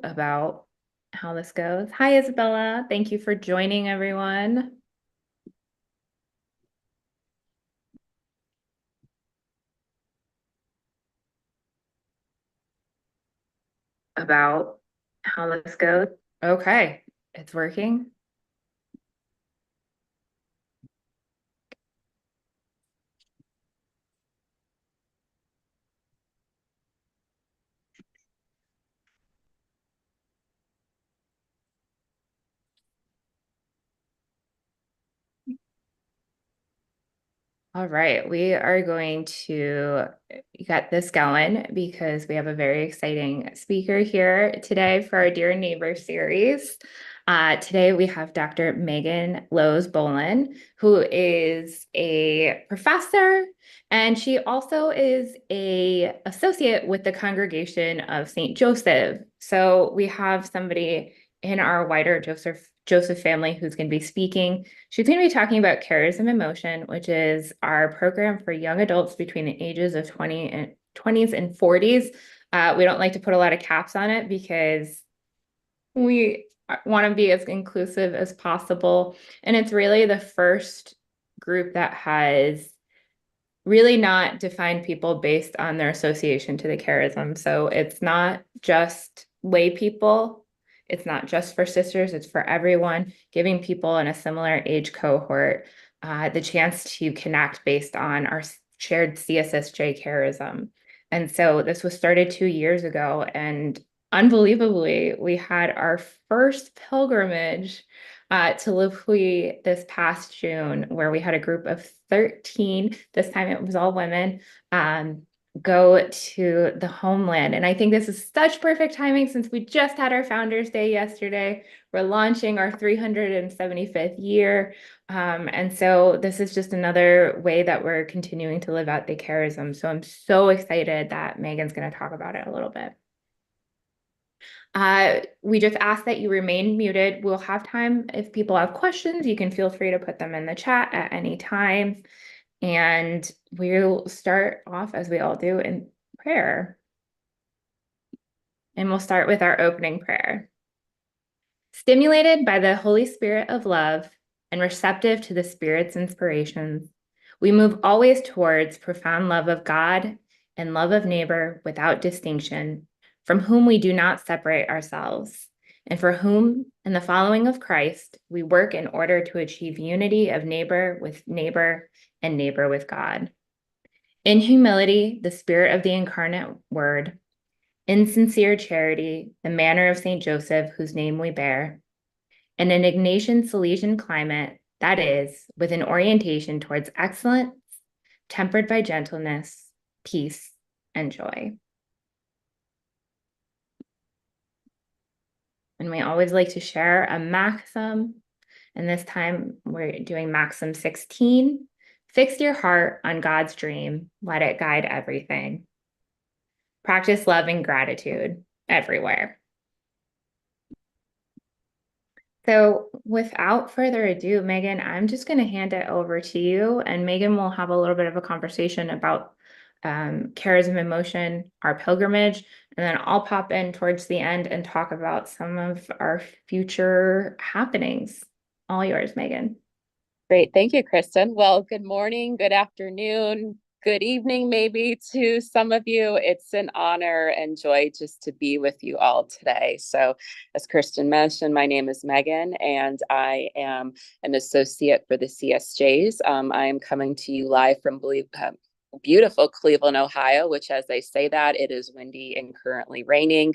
about how this goes. Hi, Isabella. Thank you for joining, everyone. About how this goes. Okay, it's working. All right, we are going to get this going because we have a very exciting speaker here today for our Dear Neighbor series. Today we have Dr. Megan Lowes Bolin, who is a professor, and she also is a associate with the Congregation of St. Joseph. So we have somebody in our wider Joseph family who's going to be speaking. She's going to be talking about Charism in Motion, which is our program for young adults between the ages of 20s and 40s. We don't like to put a lot of caps on it because we want to be as inclusive as possible. And it's really the first group that has really not defined people based on their association to the charism. So it's not just lay people. It's not just for sisters, it's for everyone, giving people in a similar age cohort the chance to connect based on our shared CSSJ charism. And so this was started 2 years ago. And unbelievably, we had our first pilgrimage to Lafleur this past June, where we had a group of 13, this time it was all women, go to the homeland. And I think this is such perfect timing since we just had our Founders Day yesterday. We're launching our 375th year. And so this is just another way that we're continuing to live out the charism. So I'm so excited that Megan's going to talk about it a little bit. We just ask that you remain muted. We'll have time if people have questions, you can feel free to put them in the chat at any time. And we'll start off as we all do in prayer. And we'll start with our opening prayer. Stimulated by the Holy Spirit of love and receptive to the Spirit's inspirations, we move always towards profound love of God and love of neighbor without distinction, from whom we do not separate ourselves, and for whom, in the following of Christ, we work in order to achieve unity of neighbor with neighbor and neighbor with God. In humility, the spirit of the incarnate word, in sincere charity, the manner of St. Joseph, whose name we bear, and an Ignatian Salesian climate, that is, with an orientation towards excellence, tempered by gentleness, peace, and joy. And we always like to share a maxim, and this time we're doing maxim 16. Fix your heart on God's dream, let it guide everything. Practice love and gratitude everywhere. So without further ado, Megan, I'm just going to hand it over to you, and Megan will have a little bit of a conversation about Charism in Motion, our pilgrimage, and then I'll pop in towards the end and talk about some of our future happenings. All yours, Megan. Great. Thank you, Kristen. Well, good morning, good afternoon, good evening, maybe to some of you. It's an honor and joy just to be with you all today. So, as Kristen mentioned, my name is Megan, and I am an associate for the CSJs. I am coming to you live from beautiful Cleveland, Ohio, which, as I say that, it is windy and currently raining.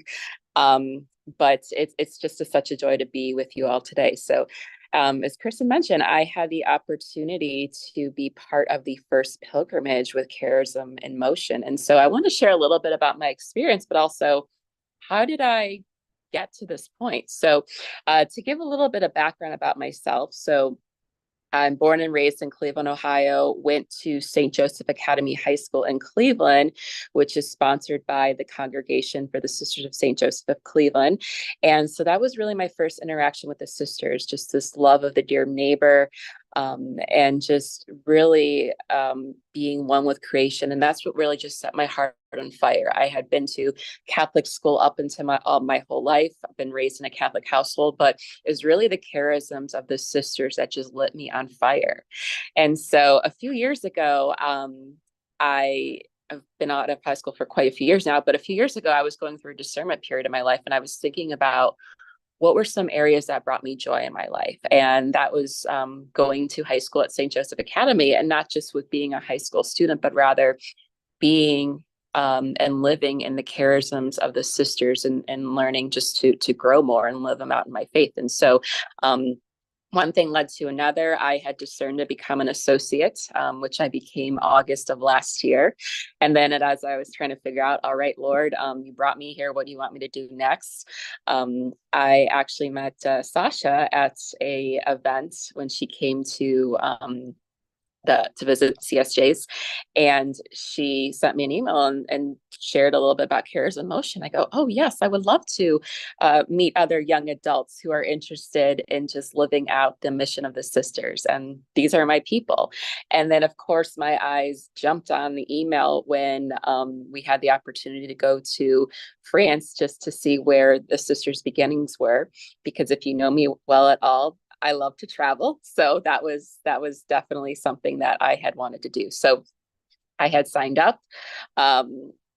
But it's just such a joy to be with you all today. So, as Kristen mentioned, I had the opportunity to be part of the first pilgrimage with Charism in Motion. And so I want to share a little bit about my experience, but also how did I get to this point? So to give a little bit of background about myself. So I'm born and raised in Cleveland, Ohio, went to St. Joseph Academy High School in Cleveland, which is sponsored by the Congregation for the Sisters of St. Joseph of Cleveland. And so that was really my first interaction with the sisters, just this love of the dear neighbor. and just really being one with creation. And that's what really just set my heart on fire. I had been to Catholic school up into my whole life. I've been raised in a Catholic household, but it was really the charisms of the sisters that just lit me on fire. And so a few years ago, I've been out of high school for quite a few years now, but a few years ago, I was going through a discernment period in my life, and I was thinking about what were some areas that brought me joy in my life. And that was going to high school at St. Joseph Academy, and not just with being a high school student, but rather being and living in the charisms of the sisters, and learning just to grow more and live them out in my faith. And so one thing led to another. I had discerned to become an associate, which I became August of last year. And then as I was trying to figure out, all right, Lord, you brought me here. What do you want me to do next? I actually met Sasha at a event when she came to to visit CSJs, and she sent me an email and shared a little bit about Cares in Motion. I go, oh yes, I would love to meet other young adults who are interested in just living out the mission of the sisters, and these are my people. And then of course my eyes jumped on the email when we had the opportunity to go to France just to see where the sisters' beginnings were, because if you know me well at all, I love to travel. So that was definitely something that I had wanted to do. So I had signed up,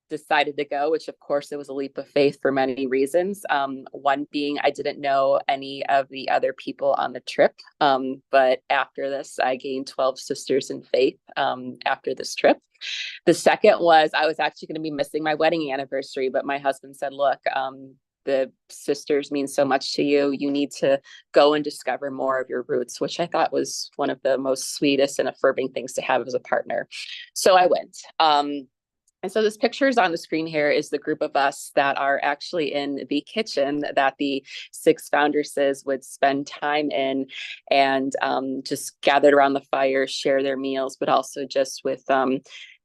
decided to go, which of course it was a leap of faith for many reasons. One being I didn't know any of the other people on the trip. But after this, I gained 12 sisters in faith after this trip. The second was I was actually going to be missing my wedding anniversary, but my husband said, look, the sisters mean so much to you. You need to go and discover more of your roots, which I thought was one of the most sweetest and affirming things to have as a partner. So I went. And so this picture is on the screen here is the group of us that are actually in the kitchen that the 6 foundresses would spend time in, and just gathered around the fire, share their meals, but also just with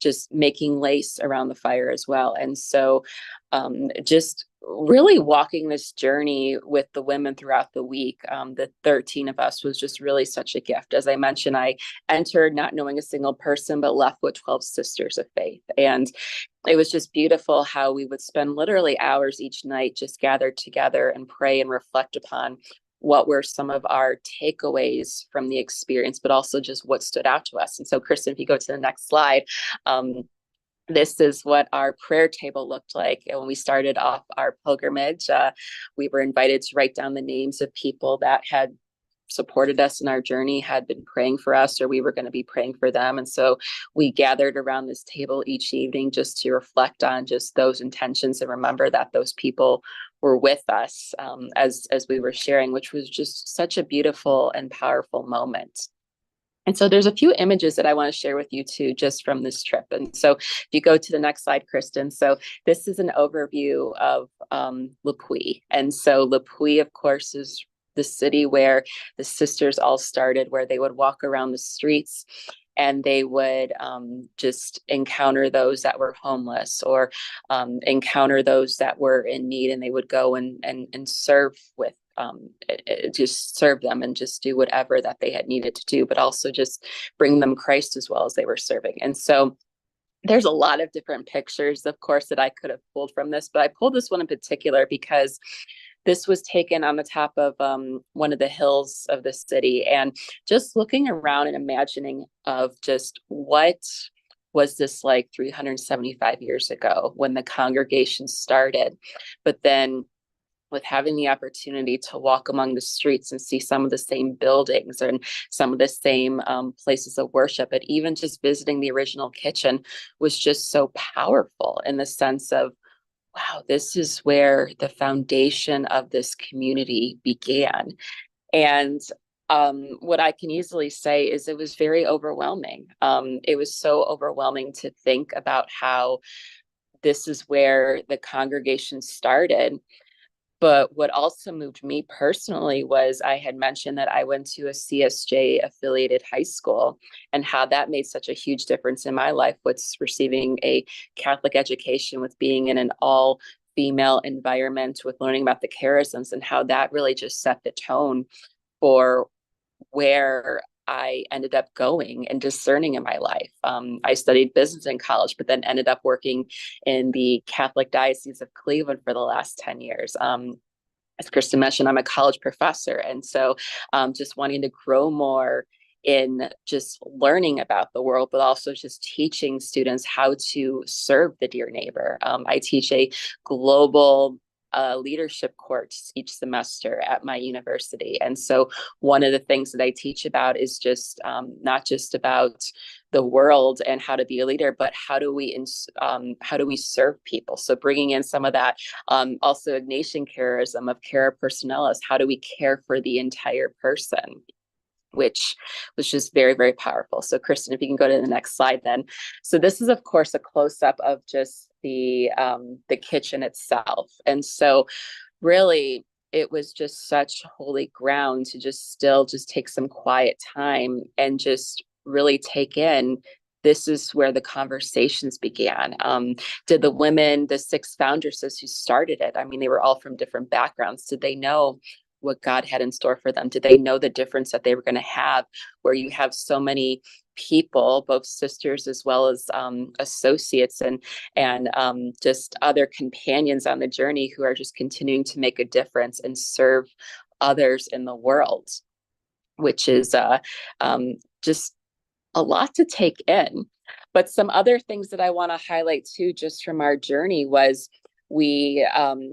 just making lace around the fire as well. And so just really walking this journey with the women throughout the week. The 13 of us was just really such a gift. As I mentioned, I entered not knowing a single person, but left with 12 sisters of faith. And it was just beautiful how we would spend literally hours each night just gathered together and pray and reflect upon what were some of our takeaways from the experience, but also just what stood out to us. And so, Kristen, if you go to the next slide, this is what our prayer table looked like. And when we started off our pilgrimage, we were invited to write down the names of people that had supported us in our journey, had been praying for us, or we were going to be praying for them. And so we gathered around this table each evening just to reflect on just those intentions and remember that those people were with us as we were sharing, which was just such a beautiful and powerful moment. And so there's a few images that I want to share with you too, just from this trip. And so if you go to the next slide, Kristen. So this is an overview of Le Puy. And so Le Puy, of course, is the city where the sisters all started, where they would walk around the streets and they would just encounter those that were homeless, or encounter those that were in need, and they would go and serve with just serve them and just do whatever that they had needed to do, but also just bring them Christ as well as they were serving. And so there's a lot of different pictures, of course, that I could have pulled from this, but I pulled this one in particular because this was taken on the top of one of the hills of the city, and just looking around and imagining of just what was this like 375 years ago when the congregation started, but then with having the opportunity to walk among the streets and see some of the same buildings and some of the same places of worship, and even just visiting the original kitchen was just so powerful in the sense of, wow, this is where the foundation of this community began. And what I can easily say is it was very overwhelming. It was so overwhelming to think about how this is where the congregation started. But what also moved me personally was I had mentioned that I went to a CSJ affiliated high school, and how that made such a huge difference in my life with receiving a Catholic education, with being in an all female environment, with learning about the charisms, and how that really just set the tone for where I ended up going and discerning in my life. I studied business in college, but then ended up working in the Catholic Diocese of Cleveland for the last 10 years. As Kristen mentioned, I'm a college professor. And so just wanting to grow more in just learning about the world, but also just teaching students how to serve the dear neighbor. I teach a global leadership course each semester at my university. And so one of the things that I teach about is just not just about the world and how to be a leader, but how do we serve people? So bringing in some of that, also Ignatian charism of cara personalis, how do we care for the entire person? Which was just very, very powerful. So Kristen, if you can go to the next slide then. So this is of course a close-up of just the kitchen itself. And so really it was just such holy ground to just still just take some quiet time and just really take in this is where the conversations began. Did the women, the 6 foundresses who started it, I mean, they were all from different backgrounds. Did they know what God had in store for them? Did they know the difference that they were going to have, where you have so many people, both sisters as well as associates and just other companions on the journey who are just continuing to make a difference and serve others in the world, which is just a lot to take in. But some other things that I want to highlight too, just from our journey, was we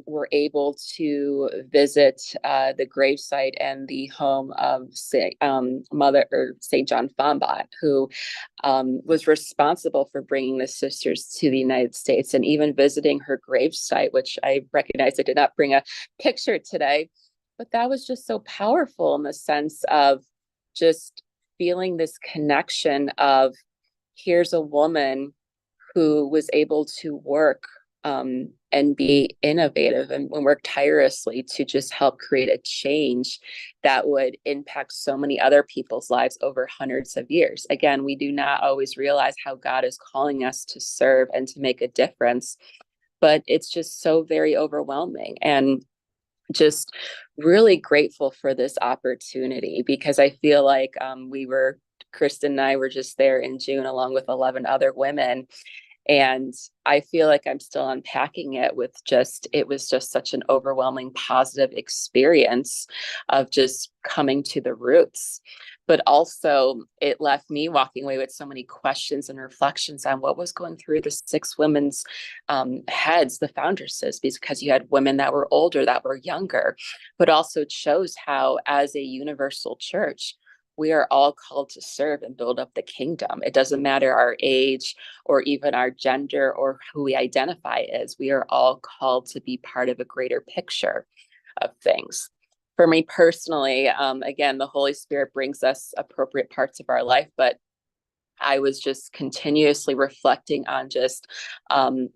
were able to visit the gravesite and the home of St. John Fombot, who was responsible for bringing the sisters to the United States, and even visiting her gravesite, which I recognize I did not bring a picture today, but that was just so powerful in the sense of just feeling this connection of here's a woman who was able to work and be innovative and work tirelessly to just help create a change that would impact so many other people's lives over hundreds of years. Again, we do not always realize how God is calling us to serve and to make a difference, but it's just so very overwhelming. And just really grateful for this opportunity, because I feel like Kristen and I were just there in June along with 11 other women. And I feel like I'm still unpacking it it was just such an overwhelming positive experience of just coming to the roots. But also it left me walking away with so many questions and reflections on what was going through the 6 women's heads, the foundresses, because you had women that were older, that were younger, but also it shows how as a universal church, we are all called to serve and build up the kingdom. It doesn't matter our age or even our gender or who we identify as. We are all called to be part of a greater picture of things. For me personally, again, the Holy Spirit brings us appropriate parts of our life, but I was just continuously reflecting on just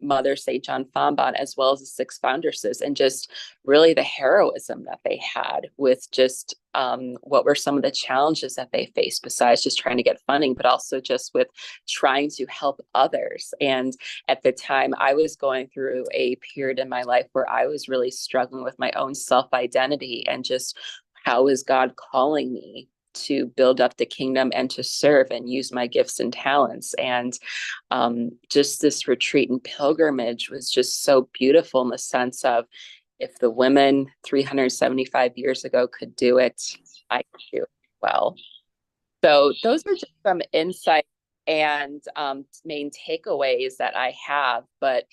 Mother St. John Fombot, as well as the 6 foundresses, and just really the heroism that they had with just what were some of the challenges that they faced, besides just trying to get funding, but also just with trying to help others. And at the time, I was going through a period in my life where I was really struggling with my own self-identity and just how is God calling me to build up the kingdom and to serve and use my gifts and talents. And just this retreat and pilgrimage was just so beautiful in the sense of, if the women 375 years ago could do it, I can do it well. So those are just some insights and main takeaways that I have. But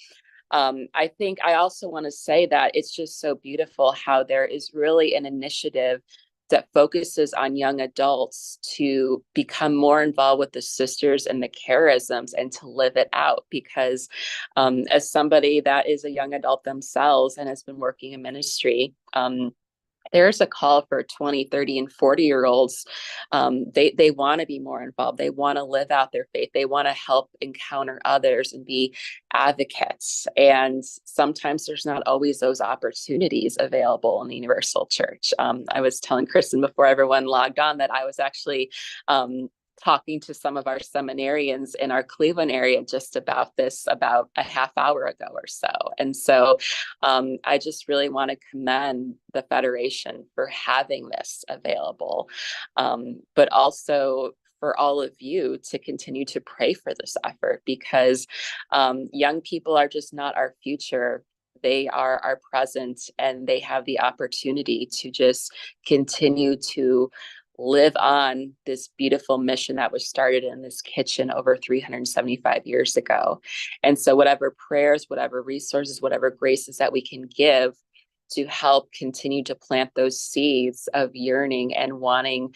I think I also want to say that it's just so beautiful how there is really an initiative that focuses on young adults to become more involved with the sisters and the charisms and to live it out. Because as somebody that is a young adult themselves and has been working in ministry, there's a call for 20, 30, and 40-year-olds. They want to be more involved. They want to live out their faith. They want to help encounter others and be advocates. And sometimes there's not always those opportunities available in the Universal Church. I was telling Kristen before everyone logged on that I was actually talking to some of our seminarians in our Cleveland area just about this about a half hour ago or so. And so I just really want to commend the Federation for having this available, but also for all of you to continue to pray for this effort, because young people are just not our future. They are our present, and they have the opportunity to just continue to live on this beautiful mission that was started in this kitchen over 375 years ago. And so whatever prayers, whatever resources, whatever graces that we can give to help continue to plant those seeds of yearning and wanting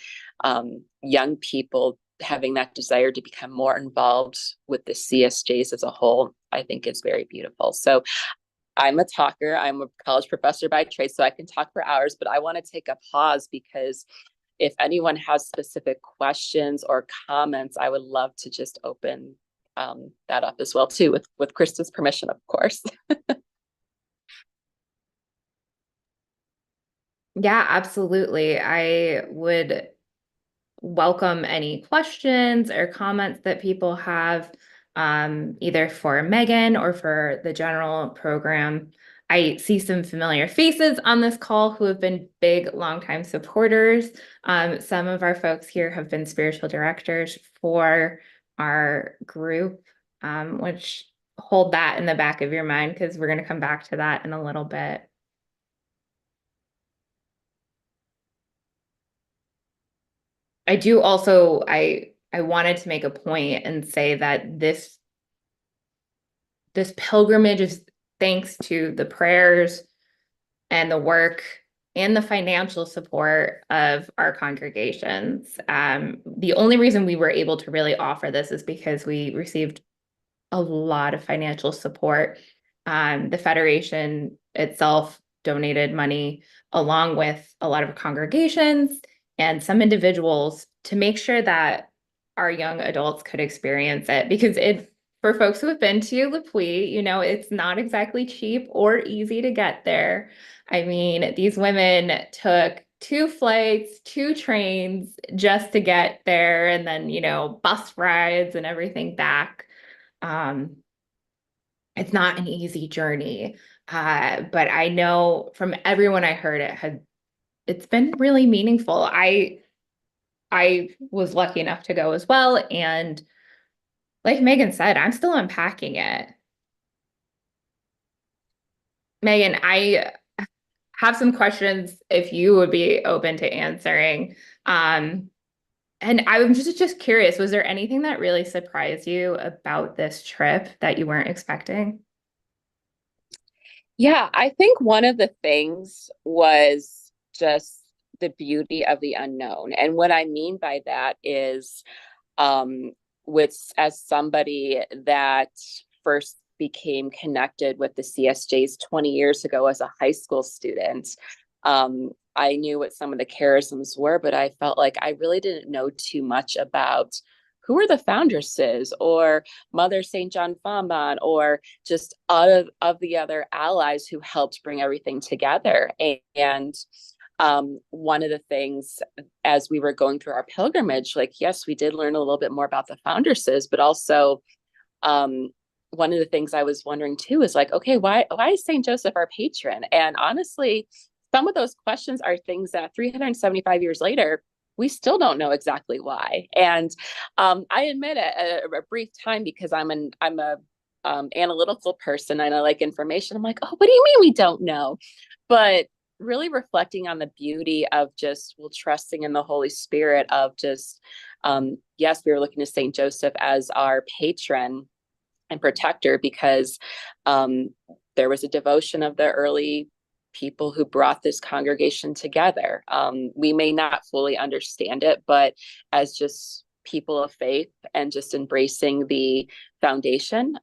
young people having that desire to become more involved with the CSJs as a whole, I think is very beautiful. So I'm a talker. I'm a college professor by trade, so I can talk for hours, but I want to take a pause because if anyone has specific questions or comments, I would love to just open that up as well too, with Kristen's permission, of course. Yeah, absolutely. I would welcome any questions or comments that people have, either for Megan or for the general program. I see some familiar faces on this call who have been big, longtime supporters. Some of our folks here have been spiritual directors for our group, which hold that in the back of your mind because we're going to come back to that in a little bit. I do also, I wanted to make a point and say that this pilgrimage is thanks to the prayers and the work and the financial support of our congregations. The only reason we were able to really offer this is because we received a lot of financial support. The Federation itself donated money along with a lot of congregations and some individuals to make sure that our young adults could experience it, because for folks who have been to Le Puy, it's not exactly cheap or easy to get there. I mean, these women took 2 flights, 2 trains just to get there, and then, bus rides and everything back. It's not an easy journey. But I know from everyone I heard it's been really meaningful. I was lucky enough to go as well. And like Megan said, I'm still unpacking it. Megan, I have some questions if you would be open to answering. And I was just curious, was there anything that really surprised you about this trip that you weren't expecting? Yeah, I think one of the things was just the beauty of the unknown. And what I mean by that is, with as somebody that first became connected with the CSJs 20 years ago as a high school student, I knew what some of the charisms were, but I felt like I really didn't know too much about who were the foundresses or Mother St. John Fambon or just of the other allies who helped bring everything together. And one of the things as we were going through our pilgrimage, like, yes, we did learn a little bit more about the foundresses, but also one of the things I was wondering too is like, okay, why is St. Joseph our patron? And honestly, some of those questions are things that 375 years later, we still don't know exactly why. And I admit a brief time, because I'm a analytical person and I like information. I'm like, oh, what do you mean we don't know? But really reflecting on the beauty of just, well, trusting in the Holy Spirit of just, yes, we were looking to St. Joseph as our patron and protector, because there was a devotion of the early people who brought this congregation together. We may not fully understand it, but as just people of faith and just embracing the foundation,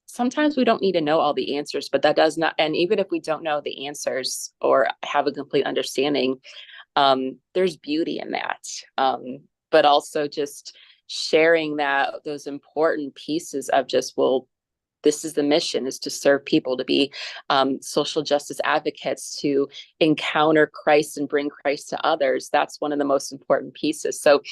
sometimes we don't need to know all the answers, but that does not, and even if we don't know the answers or have a complete understanding, there's beauty in that. But also just sharing those important pieces of just, well, this is the mission, is to serve people, to be social justice advocates, to encounter Christ and bring Christ to others. That's one of the most important pieces. So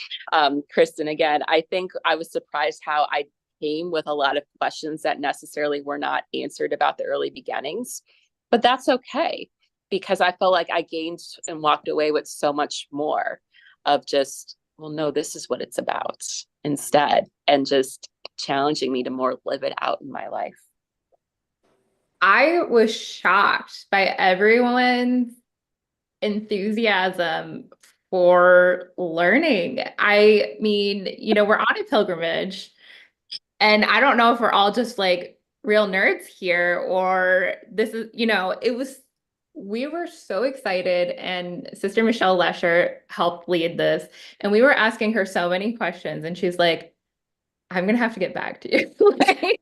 Kristen, again, I think I was surprised how I came with a lot of questions that necessarily were not answered about the early beginnings, but that's okay, because I felt like I gained and walked away with so much more of just, well, no, this is what it's about instead, and just challenging me to more live it out in my life. I was shocked by everyone's enthusiasm for learning. I mean, we're on a pilgrimage, and I don't know if we're all just like real nerds here or this is, we were so excited, and Sister Michelle Lesher helped lead this, and we were asking her so many questions, and she's like, I'm gonna have to get back to you. Like,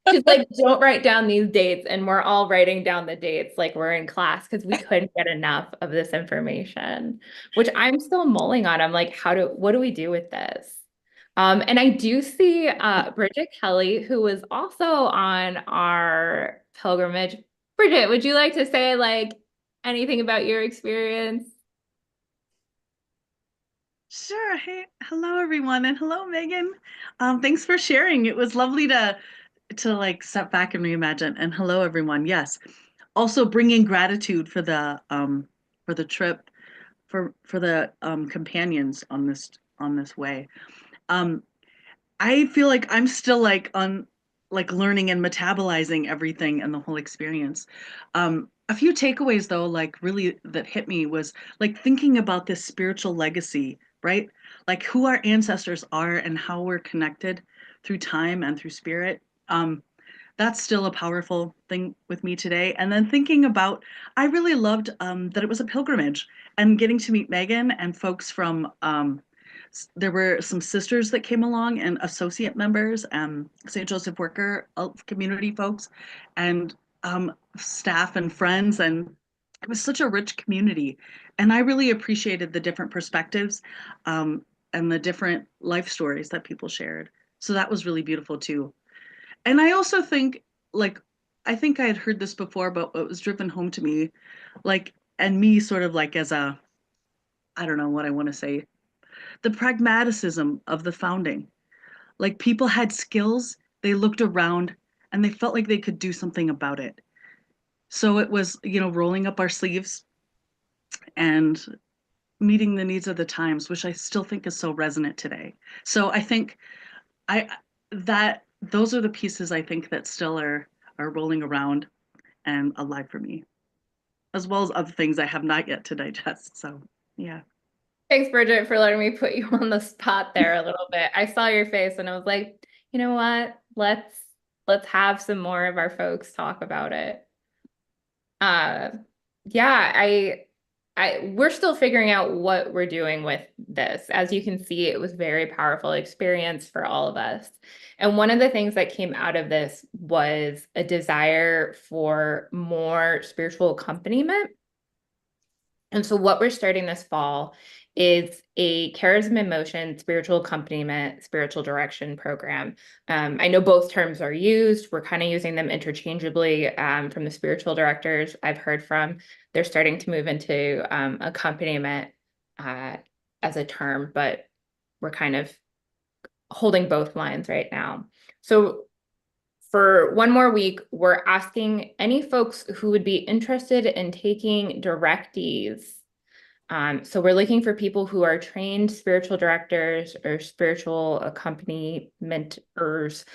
she's like, don't write down these dates. And we're all writing down the dates like we're in class because we couldn't get enough of this information, which I'm still mulling on. I'm like, what do we do with this? And I do see Bridget Kelly, who was also on our pilgrimage. Bridget, would you like to say like anything about your experience? Sure. Hey, hello everyone, and hello Megan. Thanks for sharing. It was lovely to like step back and reimagine. And hello everyone. Yes. Also bringing gratitude for the trip, for the companions on this way. Um, I feel like I'm still like on like learning and metabolizing everything and the whole experience. A few takeaways though, like really that hit me was like thinking about this spiritual legacy, right? Like who our ancestors are and how we're connected through time and through spirit. That's still a powerful thing with me today. And then thinking about, I really loved that it was a pilgrimage and getting to meet Megan and folks from there were some sisters that came along and associate members and St. Joseph Worker community folks and staff and friends. And it was such a rich community. And I really appreciated the different perspectives and the different life stories that people shared. So that was really beautiful too. And I also think, like, I think I had heard this before, but it was driven home to me, like, and me sort of like as a, I don't know what I want to say, the pragmaticism of the founding. Like people had skills, they looked around and they felt like they could do something about it. So it was, rolling up our sleeves and meeting the needs of the times, which I still think is so resonant today. So I think I that those are the pieces I think that still are rolling around and alive for me, as well as other things I have not yet to digest. So yeah. Thanks, Bridget, for letting me put you on the spot there a little bit. I saw your face and I was like, you know what? Let's have some more of our folks talk about it. Uh yeah, we're still figuring out what we're doing with this. As you can see, it was a very powerful experience for all of us. And one of the things that came out of this was a desire for more spiritual accompaniment. And so what we're starting this fall is a Charism in Motion spiritual accompaniment, spiritual direction program. I know both terms are used. We're kind of using them interchangeably from the spiritual directors I've heard from. They're starting to move into accompaniment as a term, but we're kind of holding both lines right now. So for one more week, we're asking any folks who would be interested in taking directees. So we're looking for people who are trained spiritual directors or spiritual accompaniment-ers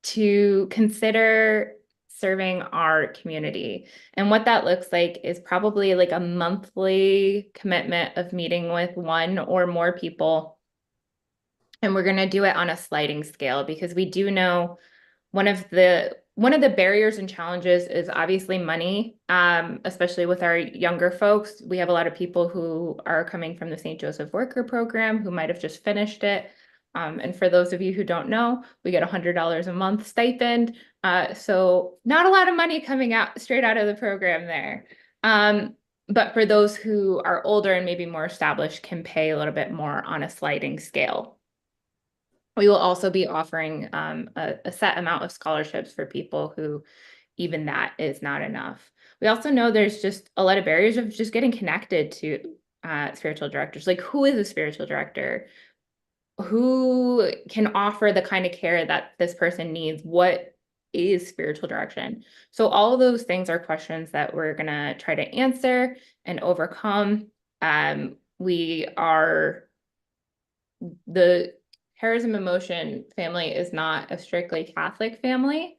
to consider serving our community. And what that looks like is probably like a monthly commitment of meeting with one or more people. And we're going to do it on a sliding scale because we do know one of the barriers and challenges is obviously money, especially with our younger folks. We have a lot of people who are coming from the St. Joseph Worker Program who might have just finished it. And for those of you who don't know, we get $100 a month stipend. So not a lot of money coming out straight out of the program there. But for those who are older and maybe more established can pay a little bit more on a sliding scale. We will also be offering a set amount of scholarships for people who even that is not enough. We also know there's just a lot of barriers of just getting connected to spiritual directors. Like, who is a spiritual director? Who can offer the kind of care that this person needs? What is spiritual direction? So all of those things are questions that we're going to try to answer and overcome. We are the Charism in Motion family is not a strictly Catholic family,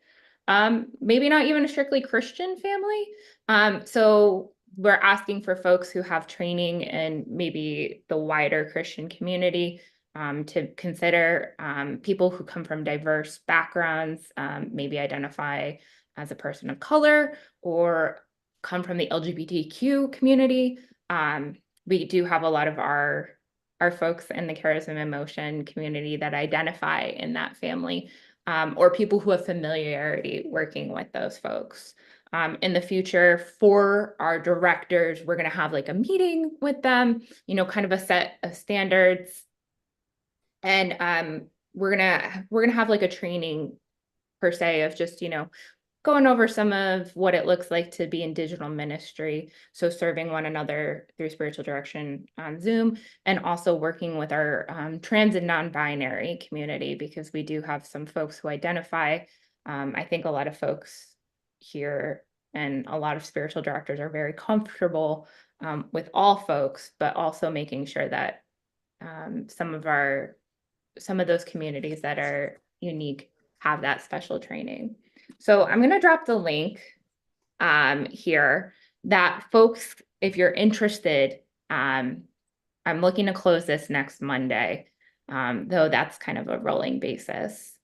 maybe not even a strictly Christian family. So we're asking for folks who have training in maybe the wider Christian community, to consider people who come from diverse backgrounds, maybe identify as a person of color or come from the LGBTQ community. We do have a lot of our folks in the Charism in Motion community that identify in that family, or people who have familiarity working with those folks. In the future, for our directors, we're going to have like a meeting with them, kind of a set of standards. And we're gonna have like a training per se of just, going over some of what it looks like to be in digital ministry. So serving one another through spiritual direction on Zoom, and also working with our trans and non-binary community, because we do have some folks who identify. I think a lot of folks here and a lot of spiritual directors are very comfortable with all folks, but also making sure that some of those communities that are unique have that special training. So I'm going to drop the link here that folks, if you're interested, I'm looking to close this next Monday, though that's kind of a rolling basis.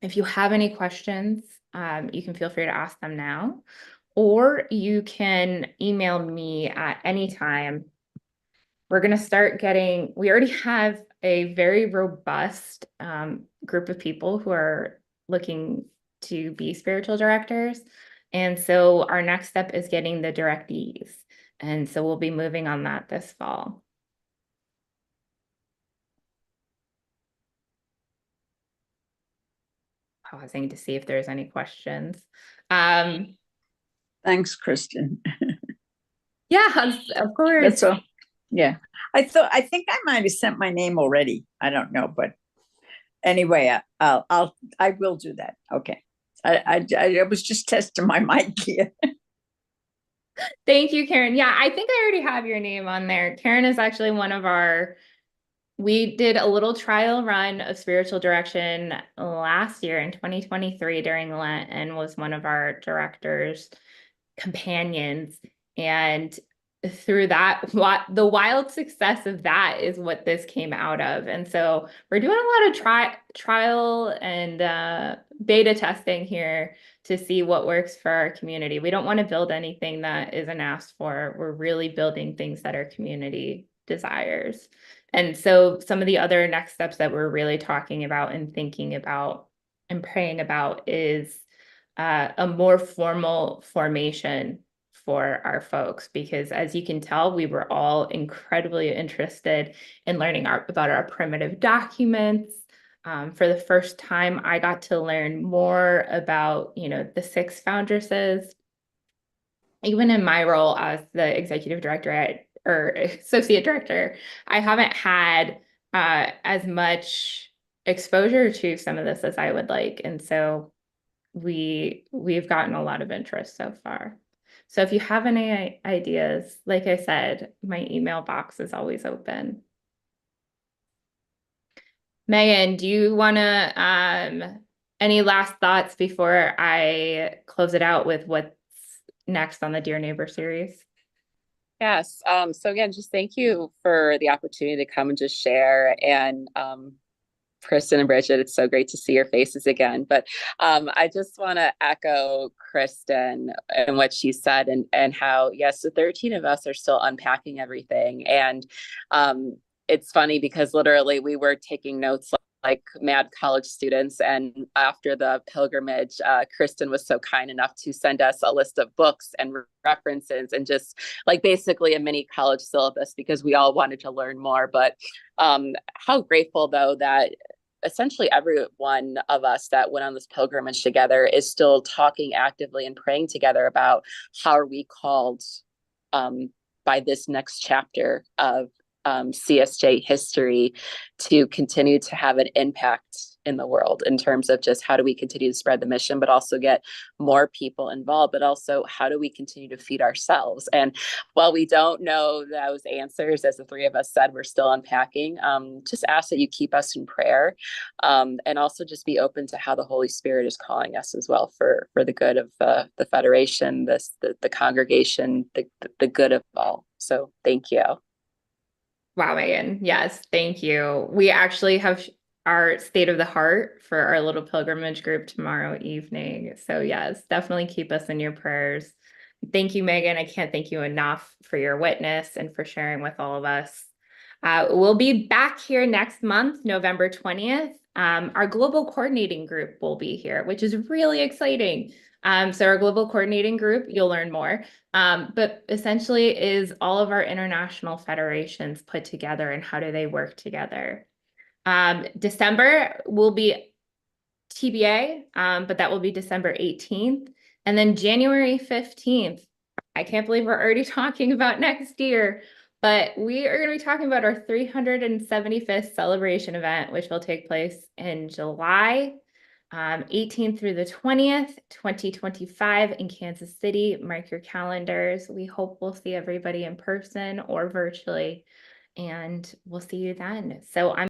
If you have any questions, you can feel free to ask them now, or you can email me at any time. We're going to start getting, we already have a very robust group of people who are looking to be spiritual directors. And so our next step is getting the directees. And so we'll be moving on that this fall. Pausing to see if there's any questions. Thanks, Kristen. Yeah, of course. That's all. Yeah, I think I might have sent my name already. I don't know, but anyway, I will do that. Okay. I was just testing my mic here. Thank you, Karen. Yeah, I think I already have your name on there. Karen is actually we did a little trial run of spiritual direction last year in 2023 during Lent, and was one of our directors' companions. And through that, the wild success of that is what this came out of. And so we're doing a lot of trial and beta testing here to see what works for our community. We don't want to build anything that isn't asked for. We're really building things that our community desires. And so some of the other next steps that we're really talking about and thinking about and praying about is a more formal formation for our folks, because as you can tell, we were all incredibly interested in learning about our primitive documents. For the first time, I got to learn more about, the 6 foundresses. Even in my role as the executive director or associate director, I haven't had as much exposure to some of this as I would like. And so we've gotten a lot of interest so far. So if you have any ideas, like I said, my email box is always open. Megan, do you want to, any last thoughts before I close it out with what's next on the Dear Neighbor series? Yes. So again, just thank you for the opportunity to come and just share. And Kristen and Bridget, it's so great to see your faces again. But I just want to echo Kristen and what she said, and how, yes, the 13 of us are still unpacking everything. And it's funny because literally we were taking notes like mad college students. And after the pilgrimage, Kristen was so kind enough to send us a list of books and references and just like basically a mini college syllabus because we all wanted to learn more. But how grateful though that essentially every one of us that went on this pilgrimage together is still talking actively and praying together about how are we called by this next chapter of CSJ history to continue to have an impact in the world in terms of just how do we continue to spread the mission, but also get more people involved, but also how do we continue to feed ourselves? And while we don't know those answers, as the three of us said, we're still unpacking, just ask that you keep us in prayer, and also just be open to how the Holy Spirit is calling us as well for the good of the Federation, the congregation, the good of all. So thank you. Wow, Megan. Yes, thank you. We actually have our State of the Heart for our little pilgrimage group tomorrow evening. So yes, definitely keep us in your prayers. Thank you, Megan. I can't thank you enough for your witness and for sharing with all of us. We'll be back here next month, November 20th. Our global coordinating group will be here, which is really exciting. So our global coordinating group, you'll learn more, but essentially is all of our international federations put together and how do they work together. December will be TBA, but that will be December 18th. And then January 15th, I can't believe we're already talking about next year, but we are going to be talking about our 375th celebration event, which will take place in July 18th through the 20th, 2025 in Kansas City. Mark your calendars. We hope we'll see everybody in person or virtually, and we'll see you then. So I'm